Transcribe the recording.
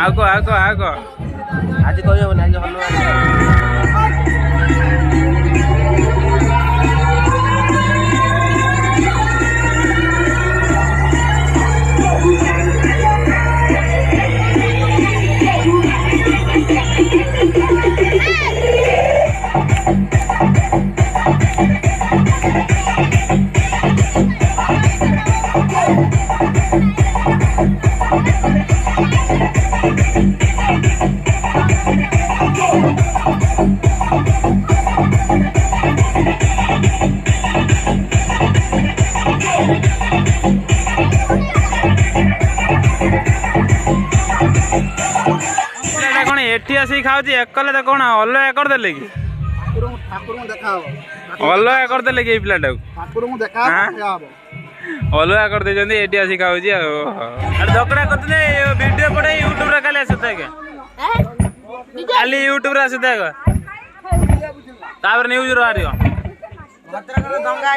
आगो आगो आगो आज कहबो आज कौन एटी आसिक खाऊँ एकले तो कौन अलग करदे कि अलग करदे कि पिलाटा अलग करदे एटी आसिक खाऊँ झगड़ा करते वीडियो पड़े यूट्यूब खाली आसता खाली यूट्यूब आसता तापर न्यूज बाहर दंगा